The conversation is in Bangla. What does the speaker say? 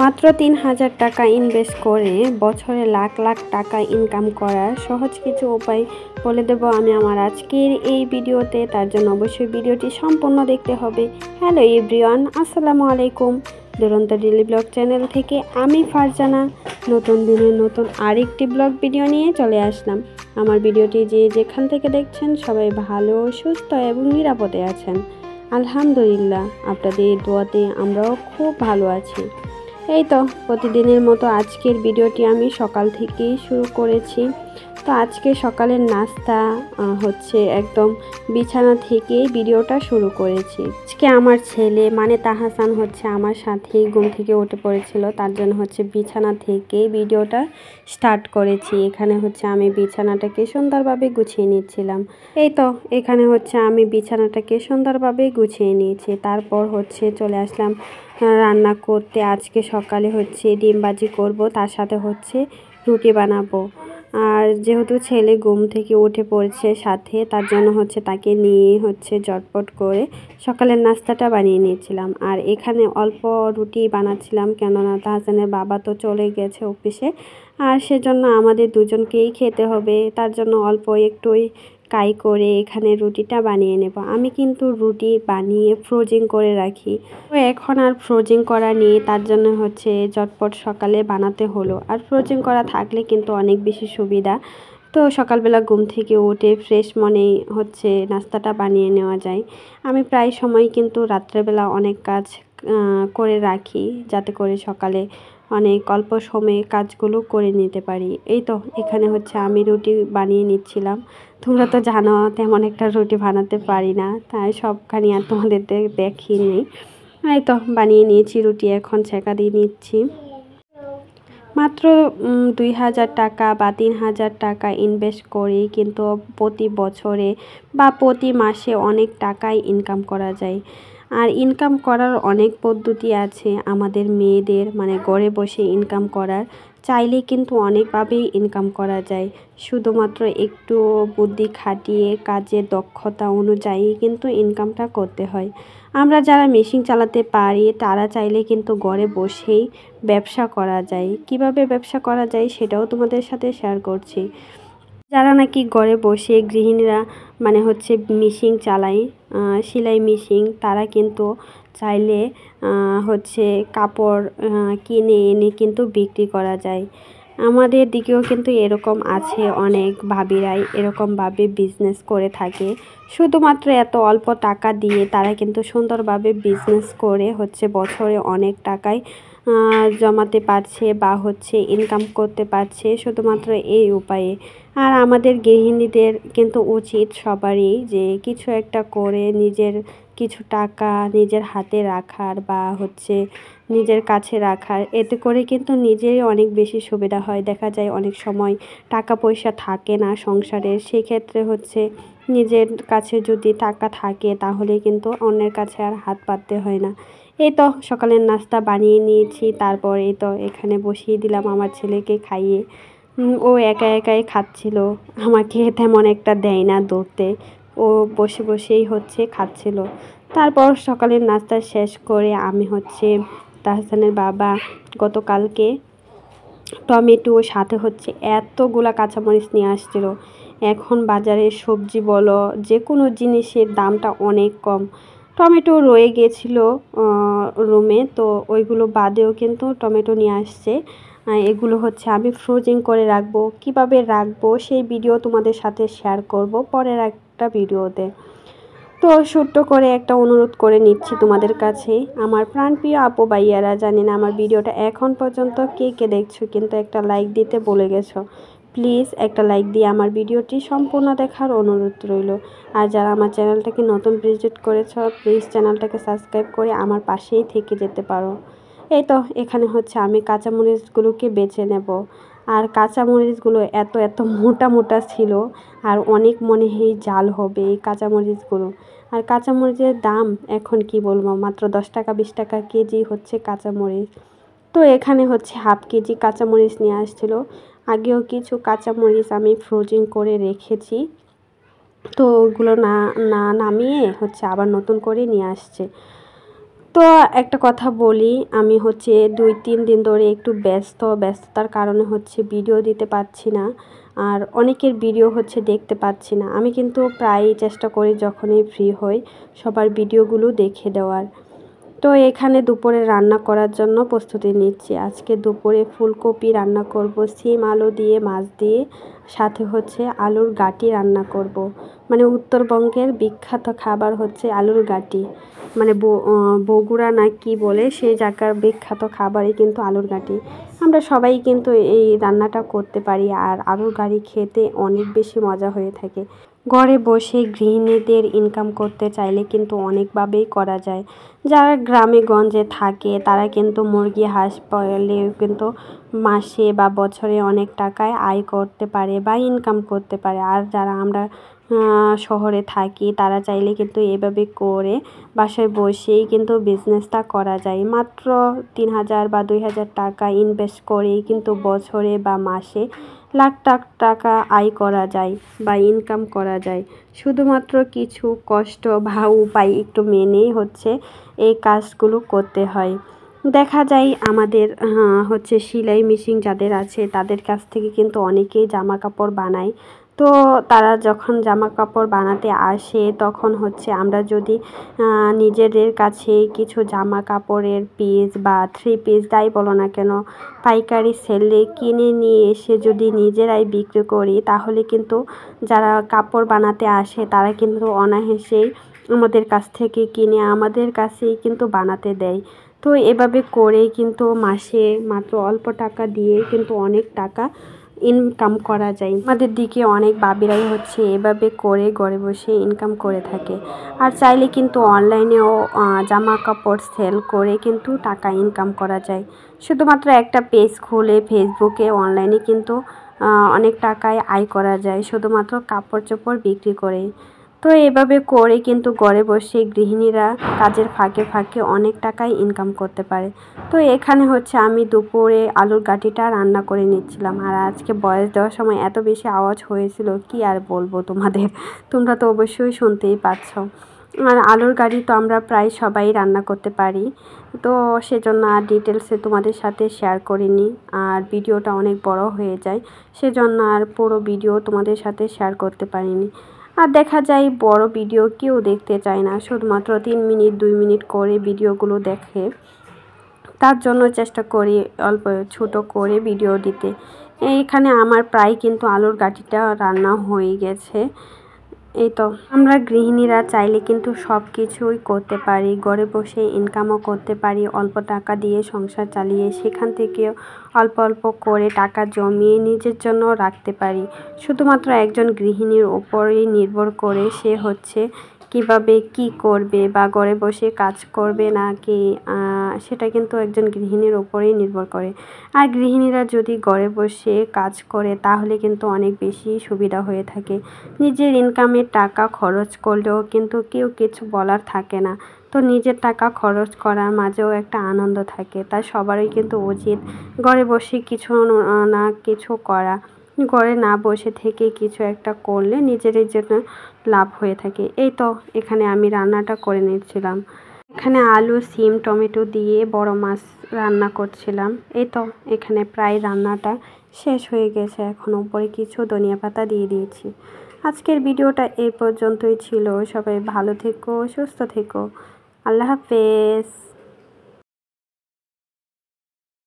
মাত্র ৩,০০০ টাকা ইনভেস্ট করে বছরে লাখ লাখ টাকা ইনকাম করার সহজ কিছু উপায় বলে দেব আমি আমার আজকের এই ভিডিওতে। তার জন্য অবশ্যই ভিডিওটি সম্পূর্ণ দেখতে হবে। হ্যালো এভরিওয়ান, আসসালামু আলাইকুম। দুরন্ত ডেইলি ব্লগ চ্যানেল থেকে আমি ফারজানা নতুন দিনের নতুন আরেকটি ব্লগ ভিডিও নিয়ে চলে আসলাম। আমার ভিডিওটি যে যেখান থেকে দেখছেন সবাই ভালো, সুস্থ এবং নিরাপদে আছেন। আলহামদুলিল্লাহ, আপনাদের দোয়াতে আমরাও খুব ভালো আছি। এই তো প্রতিদিনের মতো আজকের ভিডিওটি আমি সকাল থেকেই শুরু করেছি। তো আজকে সকালের নাস্তা হচ্ছে একদম বিছানা থেকেই ভিডিওটা শুরু করেছি। আজকে আমার ছেলে মানে তাহাসান হচ্ছে আমার সাথেই ঘুম থেকে উঠে পড়েছিল, তার জন্য হচ্ছে বিছানা থেকেই ভিডিওটা স্টার্ট করেছি। এখানে হচ্ছে আমি বিছানাটাকে সুন্দরভাবে গুছিয়ে নিচ্ছিলাম। এই তো এখানে হচ্ছে আমি বিছানাটাকে সুন্দরভাবে গুছিয়ে নিয়েছি। তারপর হচ্ছে চলে আসলাম রান্না করতে। আজকে সকালে হচ্ছে ডিম ভাজি করব, তার সাথে হচ্ছে রুটি বানাবো। আর যেহেতু ছেলে ঘুম থেকে উঠে পড়েছে সাথে, তার জন্য হচ্ছে তাকে নিয়ে হচ্ছে ঝটপট করে সকালের নাস্তাটা বানিয়ে নিয়েছিলাম। আর এখানে অল্প রুটি বানাচ্ছিলাম, কেননা তাহসানের বাবা তো চলে গেছে অফিসে, আর সেজন্য আমাদের দুজনকেই খেতে হবে। তার জন্য অল্প একটুই কাই করে এখানে রুটিটা বানিয়ে নেব। আমি কিন্তু রুটি বানিয়ে ফ্রোজিং করে রাখি, তো এখন আর ফ্রোজিং করা নেই, তার জন্য হচ্ছে ঝটপট সকালে বানাতে হলো। আর ফ্রোজিং করা থাকলে কিন্তু অনেক বেশি সুবিধা। তো সকালবেলা ঘুম থেকে উঠে ফ্রেশ মনেই হচ্ছে নাস্তাটা বানিয়ে নেওয়া যায়। আমি প্রায় সময় কিন্তু রাত্রেবেলা অনেক কাজ করে রাখি, যাতে করে সকালে অনেক অল্প সময়ে কাজগুলো করে নিতে পারি। এই তো এখানে হচ্ছে আমি রুটি বানিয়ে নিচ্ছিলাম। তোমরা তো জানো তেমন একটা রুটি বানাতে পারি না, তাই সবখানি আর তোমাদের দেখিনি। এই তো বানিয়ে নিয়েছি রুটি, এখন ছেঁকা দিয়ে নিচ্ছি। মাত্র ২,০০০ টাকা বা ৩,০০০ টাকা ইনভেস্ট করেই কিন্তু প্রতি বছরে বা প্রতি মাসে অনেক টাকাই ইনকাম করা যায়। আর ইনকাম করার অনেক পদ্ধতি আছে আমাদের মেয়েদের, মানে ঘরে বসে ইনকাম করার। চাইলে কিন্তু অনেকভাবেই ইনকাম করা যায়, শুধুমাত্র একটু বুদ্ধি খাটিয়ে কাজের দক্ষতা অনুযায়ী কিন্তু ইনকামটা করতে হয়। আমরা যারা মেশিন চালাতে পারি তারা চাইলে কিন্তু ঘরে বসেই ব্যবসা করা যায়। কিভাবে ব্যবসা করা যায় সেটাও তোমাদের সাথে শেয়ার করছি। যারা নাকি ঘরে বসে গৃহিণীরা মানে হচ্ছে মেশিন চালায়, সেলাই মেশিন, তারা কিন্তু চাইলে হচ্ছে কাপড় কিনে এনে কিন্তু বিক্রি করা যায়। আমাদের দিকেও কিন্তু এরকম আছে, অনেক ভাবিরাই এরকমভাবে বিজনেস করে থাকে। শুধুমাত্র এত অল্প টাকা দিয়ে তারা কিন্তু সুন্দরভাবে বিজনেস করে হচ্ছে বছরে অনেক টাকাই জমাতে পারছে বা হচ্ছে ইনকাম করতে পারছে শুধুমাত্র এই উপায়ে। আর আমাদের গৃহিণীদের কিন্তু উচিত সবারই যে কিছু একটা করে নিজের কিছু টাকা নিজের হাতে রাখার বা হচ্ছে নিজের কাছে রাখার। এতে করে কিন্তু নিজেরই অনেক বেশি সুবিধা হয়। দেখা যায় অনেক সময় টাকা পয়সা থাকে না সংসারে, সেক্ষেত্রে হচ্ছে নিজের কাছে যদি টাকা থাকে তাহলে কিন্তু অন্যের কাছে আর হাত পাততে হয় না। এই তো সকালের নাস্তা বানিয়ে নিয়েছি, তারপর এই তো এখানে বসিয়ে দিলাম আমার ছেলেকে খাইয়ে। ও একা একাই খাচ্ছিল, আমাকে তেমন একটা দেয় না ধরতে, ও বসে বসেই হচ্ছে খাচ্ছিল। তারপর সকালের নাস্তা শেষ করে আমি হচ্ছে তাহসানের বাবা গতকালকে টমেটো সাথে হচ্ছে এতগুলা কাঁচামরিচ নিয়ে আসছিল। এখন বাজারে সবজি বলো যে কোনো জিনিসের দামটা অনেক কম। টমেটো রয়ে গিয়েছিল রুমে, তো ওইগুলো বাদেও কিন্তু টমেটো নিয়ে আসছে। এগুলো হচ্ছে আমি ফ্রোজিং করে রাখবো, কিভাবে রাখবো সেই ভিডিও তোমাদের সাথে শেয়ার করব পরের একটা ভিডিওতে। তো ছোট্ট করে একটা অনুরোধ করে নিচ্ছি তোমাদের কাছে, আমার প্রাণপ্রিয় আপু ভাইয়ারা, জানি না আমার ভিডিওটা এখন পর্যন্ত কে কে দেখছো, কিন্তু একটা লাইক দিতে ভুলে গেছো। প্লিজ একটা লাইক দিয়ে আমার ভিডিওটি সম্পূর্ণ দেখার অনুরোধ রইল। আর যারা আমার চ্যানেলটাকে নতুন ভিজিট করেছো প্লিজ চ্যানেলটাকে সাবস্ক্রাইব করে আমার পাশেই থেকে যেতে পারো। এই তো এখানে হচ্ছে আমি কাঁচামরিচগুলোকে বেছে নেব। আর কাঁচামরিচগুলো এত এত মোটা মোটা ছিল, আর অনেক মনে হয় জাল হবে এই কাঁচামরিচগুলো। আর কাঁচামরিচের দাম এখন কি বলবো, মাত্র 10 টাকা 20 টাকা কেজি হচ্ছে কাঁচামরিচ। তো এখানে হচ্ছে হাফ কেজি কাঁচামরিচ নিয়ে আসছিল। আগেও কিছু কাঁচামরিচ আমি ফ্রোজিং করে রেখেছি, তো ওগুলো না না নামিয়ে হচ্ছে আবার নতুন করে নিয়ে আসছে। তো একটা কথা বলি, আমি হচ্ছে 2-3 দিন ধরে একটু ব্যস্ততার কারণে হচ্ছে ভিডিও দিতে পারছি না। আর অনেকের ভিডিও হচ্ছে দেখতে পাচ্ছি না। আমি কিন্তু প্রায়ই চেষ্টা করি যখনই ফ্রি হই সবার ভিডিওগুলো দেখে দেওয়ার। তো এখানে দুপুরে রান্না করার জন্য প্রস্তুতি নিচ্ছি। আজকে দুপুরে ফুলকপি রান্না করব, সিম আলু দিয়ে মাছ দিয়ে, সাথে হচ্ছে আলুর গাটি রান্না করব। মানে উত্তরবঙ্গের বিখ্যাত খাবার হচ্ছে আলুর গাটি। মানে বগুড়া না কি বলে সেই জায়গার বিখ্যাত খাবারই কিন্তু আলুর গাটি। আমরা সবাই কিন্তু এই রান্নাটা করতে পারি, আর আলুর গাটি খেতে অনেক বেশি মজা হয়ে থাকে। ঘরে বসে গৃহিণীদের ইনকাম করতে চাইলে কিন্তু অনেকভাবেই করা যায়। যারা গ্রামে গঞ্জে থাকে তারা কিন্তু মুরগি হাঁস পাললেও কিন্তু মাসে বা বছরে অনেক টাকায় আয় করতে পারে বা ইনকাম করতে পারে। আর যারা আমরা শহরে থাকি তারা চাইলে কিন্তু এভাবে করে বাসায় বসেই কিন্তু বিজনেসটা করা যায়। মাত্র 3,000 বা 2,000 টাকা ইনভেস্ট করেই কিন্তু বছরে বা মাসে লাখ টাকা আয় করা যায় বা ইনকাম করা যায়। শুধুমাত্র কিছু কষ্ট বা উপায় একটু মেনেই হচ্ছে এই কাজগুলো করতে হয়। দেখা যায় আমাদের হচ্ছে সেলাই মেশিন যাদের আছে তাদের কাছ থেকে কিন্তু অনেকেই জামা কাপড় বানায়। তো তারা যখন জামা কাপড় বানাতে আসে তখন হচ্ছে আমরা যদি নিজেদের কাছে কিছু জামা কাপড়ের পিস বা 3 পিস যাই বলো না কেন পাইকারি সেলে কিনে নিয়ে এসে যদি নিজেরাই বিক্রি করি, তাহলে কিন্তু যারা কাপড় বানাতে আসে তারা কিন্তু অনায়াসেই আমাদের কাছ থেকে কিনে আমাদের কাছেই কিন্তু বানাতে দেয়। তো এভাবে করেই কিন্তু মাসে মাত্র অল্প টাকা দিয়ে কিন্তু অনেক টাকা ইনকাম করা যায়। আমাদের দিকে অনেক বাবিরাই হচ্ছে এভাবে করে ঘরে বসে ইনকাম করে থাকে। আর চাইলে কিন্তু অনলাইনেও জামা কাপড় সেল করে কিন্তু টাকা ইনকাম করা যায়। শুধুমাত্র একটা পেজ খুলে ফেসবুকে অনলাইনে কিন্তু অনেক টাকায় আয় করা যায় শুধুমাত্র কাপড় চোপড় বিক্রি করে। তো এভাবে করে কিন্তু ঘরে বসে গৃহিণীরা কাজের ফাঁকে ফাঁকে অনেক টাকাই ইনকাম করতে পারে। তো এখানে হচ্ছে আমি দুপুরে আলুর গাটিটা রান্না করে নিচ্ছিলাম। আর আজকে বয়স দেওয়ার সময় এত বেশি আওয়াজ হয়েছিল কি আর বলবো তোমাদের, তোমরা তো অবশ্যই শুনতেই পাচ্ছ। আর আলুর গাটি তো আমরা প্রায় সবাই রান্না করতে পারি, তো সেজন্য আর ডিটেলসে তোমাদের সাথে শেয়ার করিনি। আর ভিডিওটা অনেক বড় হয়ে যায়, সেজন্য আর পুরো ভিডিও তোমাদের সাথে শেয়ার করতে পারিনি। আর দেখা যায় বড় ভিডিও কেউ দেখতে চায় না, শুধুমাত্র 3 মিনিট 2 মিনিট করে ভিডিওগুলো দেখে। তার জন্য চেষ্টা করি অল্প ছোট করে ভিডিও দিতে। এইখানে আমার প্রায় কিন্তু আলুর গাটিটা রান্না হয়ে গেছে। এই তো আমরা গৃহিণীরা চাইলে কিন্তু সব কিছুই করতে পারি, ঘরে বসে ইনকামও করতে পারি, অল্প টাকা দিয়ে সংসার চালিয়ে সেখান থেকেও অল্প অল্প করে টাকা জমিয়ে নিজের জন্য রাখতে পারি। শুধুমাত্র একজন গৃহিণীর ওপরেই নির্ভর করে সে হচ্ছে কিভাবে কি করবে বা ঘরে বসে কাজ করবে নাকি, সেটা কিন্তু একজন গৃহিণীর ওপরেই নির্ভর করে। আর গৃহিণীরা যদি ঘরে বসে কাজ করে তাহলে কিন্তু অনেক বেশি সুবিধা হয়ে থাকে। নিজের ইনকামের টাকা খরচ করলেও কিন্তু কেউ কিছু বলার থাকে না। তো নিজের টাকা খরচ করার মাঝেও একটা আনন্দ থাকে। তাই সবারই কিন্তু উচিত ঘরে বসে কিছু না কিছু করা। ঘরে না বসে থেকে কিছু একটা করলে নিজেরই জন্য লাভ হয়ে থাকে। এই তো এখানে আমি রান্নাটা করে নিচ্ছিলাম। এখানে আলু সিম টমেটো দিয়ে বড় মাছ রান্না করছিলাম। এই তো এখানে প্রায় রান্নাটা শেষ হয়ে গেছে, এখন উপরে কিছু ধনিয়া পাতা দিয়ে দিয়েছি। আজকের ভিডিওটা এই পর্যন্তই ছিল। সবাই ভালো থেকো, সুস্থ থেকো। আল্লাহ হাফেজ।